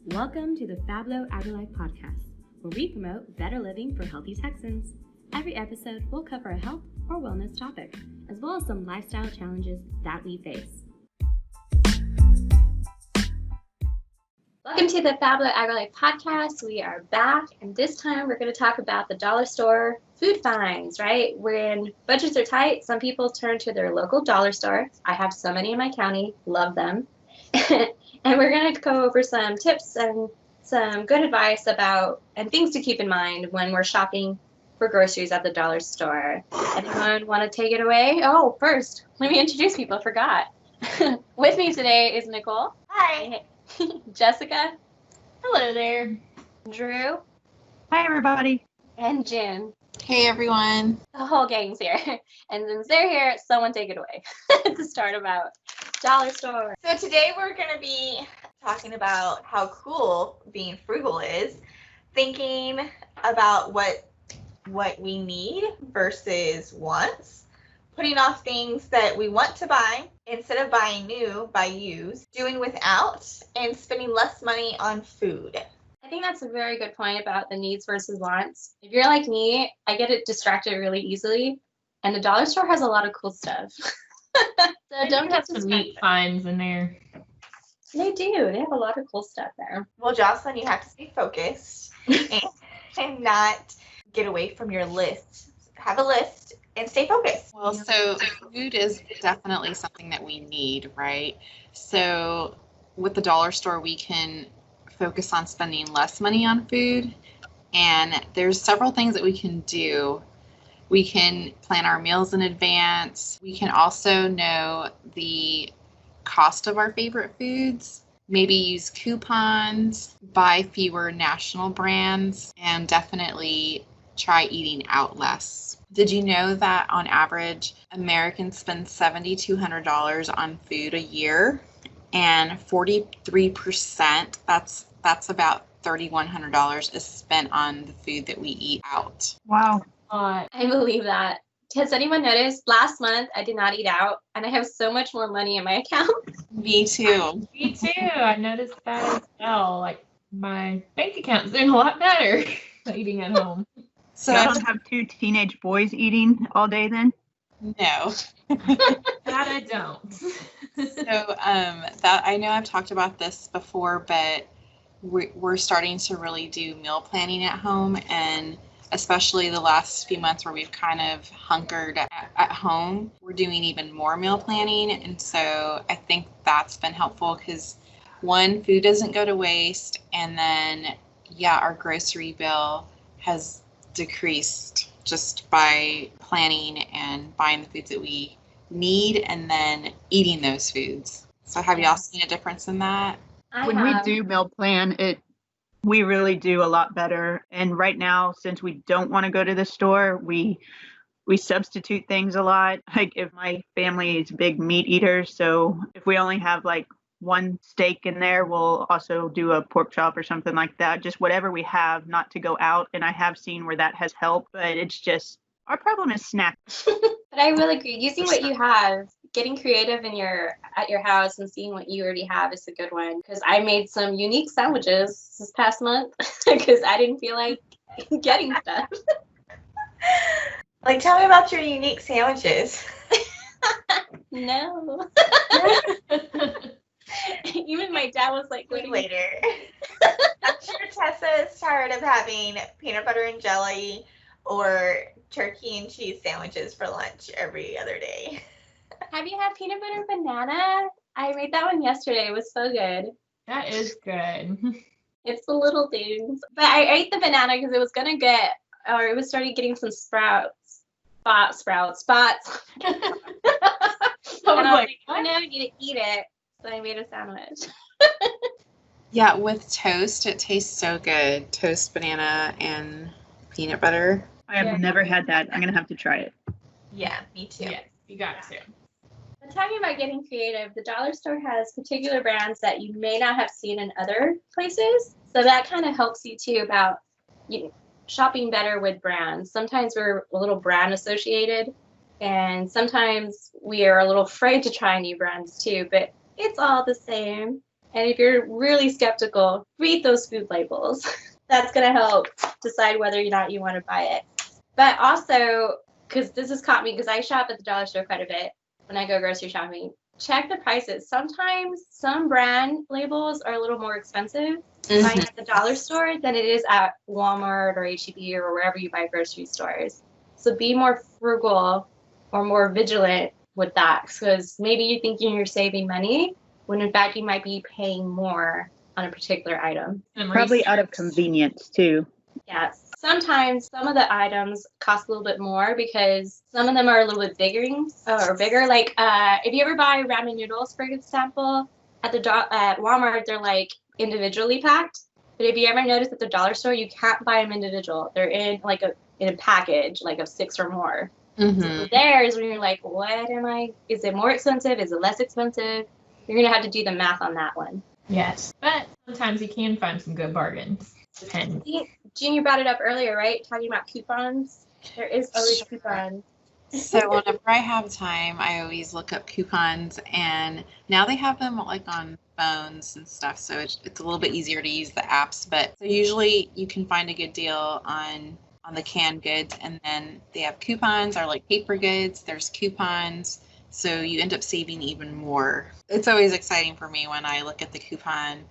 Welcome to the FABLOW AgriLife podcast, where we promote better living for healthy Texans. Every episode will cover a health or wellness topic, as well as some lifestyle challenges that we face. Welcome to the FABLOW AgriLife podcast. We are back, and this time we're going to talk about the dollar store food finds, right? When budgets are tight, some people turn to their local dollar store. I have so many in my county, love them. And we're going to go over some tips and some good advice about and things to keep in mind when we're shopping for groceries at the dollar store. Anyone want to take it away? Oh, first, let me introduce people. I forgot. With me today is Nicole. Hi. Jessica. Hello there. Drew. Hi, everybody. And Jen. Hey, everyone. The whole gang's here. And since they're here, someone take it away to start about dollar store. So today we're going to be talking about how cool being frugal is, thinking about what we need versus wants, putting off things that we want to buy instead of buying new, buy used, doing without, and spending less money on food. I think that's a very good point about the needs versus wants. If you're like me, I get distracted really easily, and the dollar store has a lot of cool stuff. So don't get some neat finds in there. They do. They have a lot of cool stuff there. Well, Jocelyn, you have to stay focused and not get away from your list. Have a list and stay focused. Well, so food is definitely something that we need, right? So with the dollar store, we can focus on spending less money on food. And there's several things that we can do. We can plan our meals in advance. We can also know the cost of our favorite foods, maybe use coupons, buy fewer national brands, and definitely try eating out less. Did you know that on average, Americans spend $7,200 on food a year, and 43%, that's about $3,100 is spent on the food that we eat out. Wow. I believe that. Has anyone noticed last month I did not eat out and I have so much more money in my account? Me too. Me too. I noticed that as well. Like my bank account's doing a lot better eating at home. So I don't have two teenage boys eating all day then? No. That I don't. So that I know I've talked about this before, but we're starting to really do meal planning at home, and especially the last few months where we've kind of hunkered at home, we're doing even more meal planning. And so I think that's been helpful because, one, food doesn't go to waste. And then, our grocery bill has decreased just by planning and buying the foods that we need and then eating those foods. So have y'all seen a difference in that? When we do meal plan, we really do a lot better. And right now, since we don't want to go to the store, we substitute things a lot. Like if my family is big meat eaters, so if we only have like one steak in there, we'll also do a pork chop or something like that. Just whatever we have, not to go out. And I have seen where that has helped, but it's just our problem is snacks. But I really agree. Using what you have, getting creative at your house and seeing what you already have is a good one. Because I made some unique sandwiches this past month because I didn't feel like getting stuff. Like, tell me about your unique sandwiches. No. Even my dad was like, Wait later. I'm sure Tessa is tired of having peanut butter and jelly or turkey and cheese sandwiches for lunch every other day. Have you had peanut butter and banana? I made that one yesterday. It was so good. That is good. It's the little things. But I ate the banana because it was starting getting some spots. So And I was like, what? I know I need to eat it. So I made a sandwich. Yeah, with toast, it tastes so good. Toast, banana, and peanut butter. I have never had that. I'm going to have to try it. Yeah, me too. Yes, you got to. But talking about getting creative, the dollar store has particular brands that you may not have seen in other places. So that kind of helps you too about shopping better with brands. Sometimes we're a little brand associated, and sometimes we are a little afraid to try new brands too. But It's all the same. And if you're really skeptical, read those food labels. That's going to help decide whether or not you want to buy it. But also, because this has caught me, because I shop at the dollar store quite a bit when I go grocery shopping, check the prices. Sometimes some brand labels are a little more expensive buying at the dollar store than it is at Walmart or H-E-B or wherever you buy grocery stores. So be more frugal or more vigilant with that, because maybe you're thinking you're saving money when in fact you might be paying more on a particular item. Probably out of convenience too. Yes. Sometimes some of the items cost a little bit more because some of them are a little bit bigger. Like if you ever buy ramen noodles, for example, at Walmart, they're like individually packed. But if you ever notice at the dollar store, you can't buy them individual. They're in like in a package, like of 6 or more. So there's when you're like, is it more expensive? Is it less expensive? You're going to have to do the math on that one. Yes, but sometimes you can find some good bargains. Depends. Jean, you brought it up earlier, right? Talking about coupons. There is always coupons. So whenever I have time, I always look up coupons, and now they have them like on phones and stuff, so it's a little bit easier to use the apps. But so usually you can find a good deal on the canned goods, and then they have coupons, or like paper goods, there's coupons, so you end up saving even more. It's always exciting for me when I look at the coupon,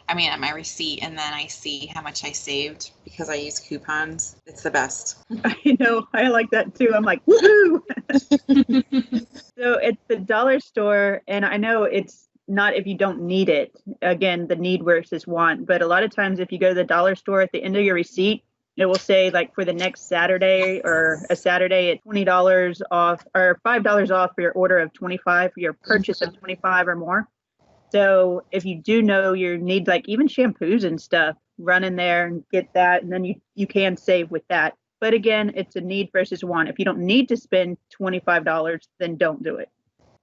at my receipt, and then I see how much I saved because I use coupons. It's the best. I know, I like that too. I'm like, woohoo! So it's the dollar store, and I know it's not if you don't need it. Again, the need versus want, but a lot of times if you go to the dollar store, at the end of your receipt, it will say like for the next Saturday or a Saturday at $20 off or $5 off for your order of 25 for your purchase of 25 or more. So if you do know you need like even shampoos and stuff, run in there and get that, and then you can save with that. But again, it's a need versus want. If you don't need to spend $25, then don't do it.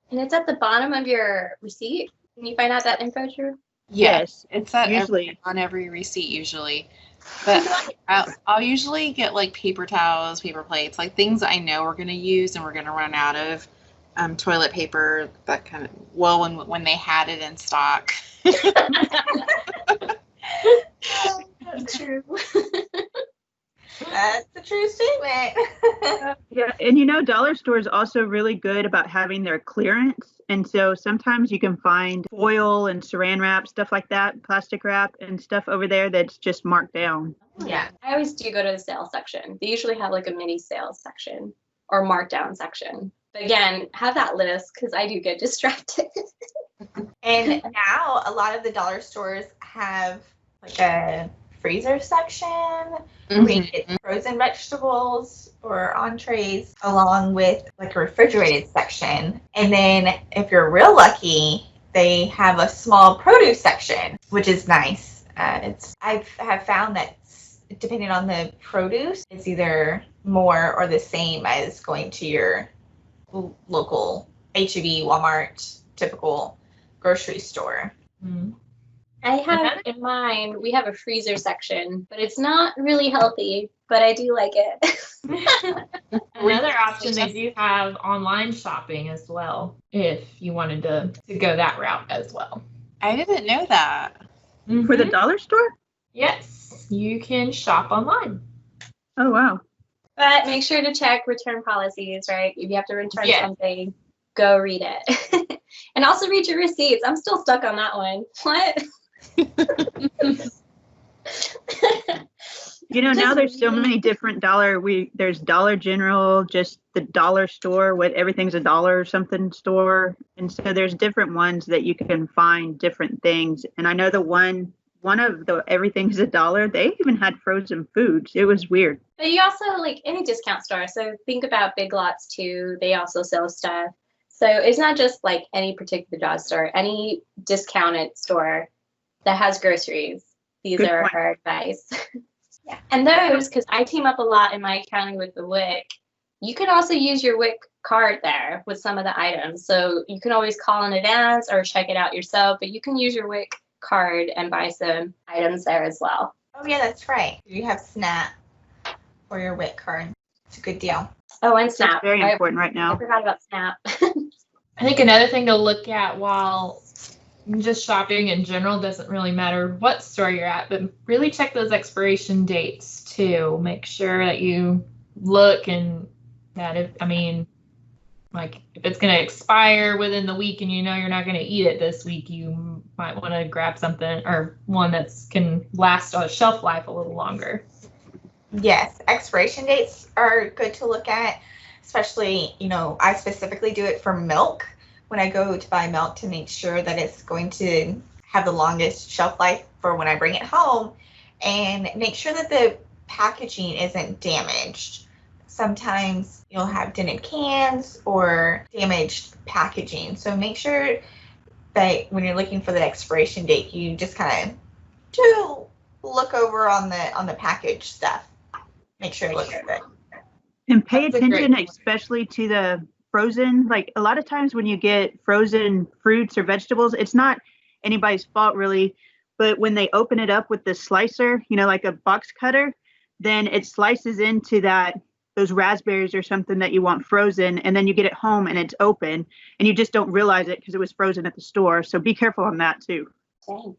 And it's at the bottom of your receipt. Can you find out that info, Drew? Yes, it's at usually on every receipt usually. But I'll usually get like paper towels, paper plates, like things I know we're going to use and we're going to run out of. Toilet paper, that kind of, when they had it in stock. That's true. That's a true statement. Yeah, and dollar store is also really good about having their clearance. And so sometimes you can find foil and saran wrap, stuff like that, plastic wrap and stuff over there that's just marked down. Yeah, I always do go to the sales section. They usually have like a mini sales section or markdown section. But again, have that list because I do get distracted. And now a lot of the dollar stores have like a freezer section where you get frozen vegetables or entrees along with like a refrigerated section. And then if you're real lucky, they have a small produce section, which is nice. I have found that depending on the produce, it's either more or the same as going to your local H-E-B, Walmart, typical grocery store. I have in mind, we have a freezer section, but it's not really healthy, but I do like it. Another option, they do have online shopping as well, if you wanted to go that route as well. I didn't know that. For the dollar store? Yes, you can shop online. Oh, wow. But make sure to check return policies, right? If you have to return something, go read it. And also read your receipts. I'm still stuck on that one. What? Now there's so many different there's Dollar General, just the dollar store, everything's a dollar or something store. And so there's different ones that you can find different things. And I know the one of the everything's a dollar, they even had frozen foods. It was weird. But you also like any discount store. So think about Big Lots too. They also sell stuff. So it's not just like any particular dollar store, any discounted store that has groceries. These are our advice. Yeah. And those, because I team up a lot in my accounting with the WIC, you can also use your WIC card there with some of the items. So you can always call in advance or check it out yourself, but you can use your WIC card and buy some items there as well. Oh yeah, that's right. You have SNAP for your WIC card. It's a good deal. Oh, and SNAP. That's very important right now. I forgot about SNAP. I think another thing to look at while just shopping in general, doesn't really matter what store you're at, but really check those expiration dates too. Make sure that you look and that if it's going to expire within the week and you're not going to eat it this week, you might want to grab something or one that can last a shelf life a little longer. Yes, expiration dates are good to look at, especially, I specifically do it for milk when I go to buy milk to make sure that it's going to have the longest shelf life for when I bring it home, and make sure that the packaging isn't damaged. Sometimes you'll have dented cans or damaged packaging. So make sure that when you're looking for the expiration date, you just kind of do look over on the package stuff. Make sure it looks good. And pay attention especially to the frozen. Like a lot of times when you get frozen fruits or vegetables, it's not anybody's fault really, but when they open it up with the slicer, like a box cutter, then it slices into those raspberries or something that you want frozen, and then you get it home and it's open and you just don't realize it because it was frozen at the store. So be careful on that too. Dang.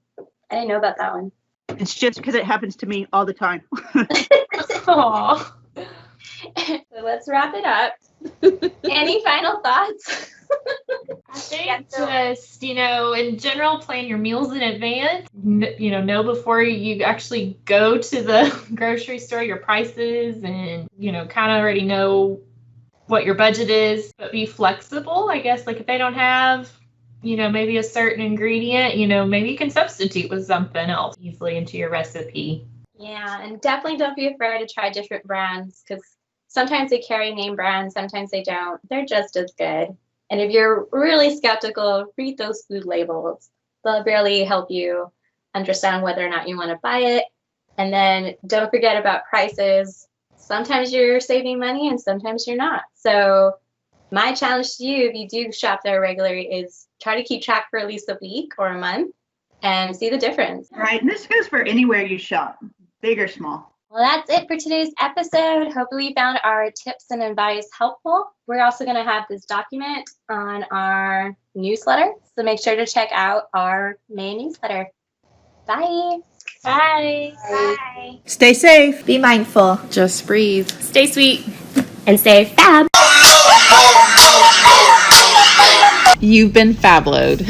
I didn't know about that one. It's just because it happens to me all the time. Aww. So let's wrap it up. Any final thoughts? I think just, in general, plan your meals in advance. Know before you actually go to the grocery store your prices and, kind of already know what your budget is, but be flexible. I guess, like if they don't have, maybe a certain ingredient, maybe you can substitute with something else easily into your recipe. Yeah, and definitely don't be afraid to try different brands because sometimes they carry name brands, sometimes they don't. They're just as good. And if you're really skeptical, read those food labels. They'll really help you understand whether or not you want to buy it. And then don't forget about prices. Sometimes you're saving money and sometimes you're not. So my challenge to you, if you do shop there regularly, is try to keep track for at least a week or a month and see the difference. Right. And this goes for anywhere you shop, big or small. Well, that's it for today's episode. Hopefully you found our tips and advice helpful. We're also going to have this document on our newsletter, so make sure to check out our main newsletter. Bye. Bye. Bye. Stay safe. Be mindful. Just breathe. Stay sweet. And stay fab. You've been fablowed.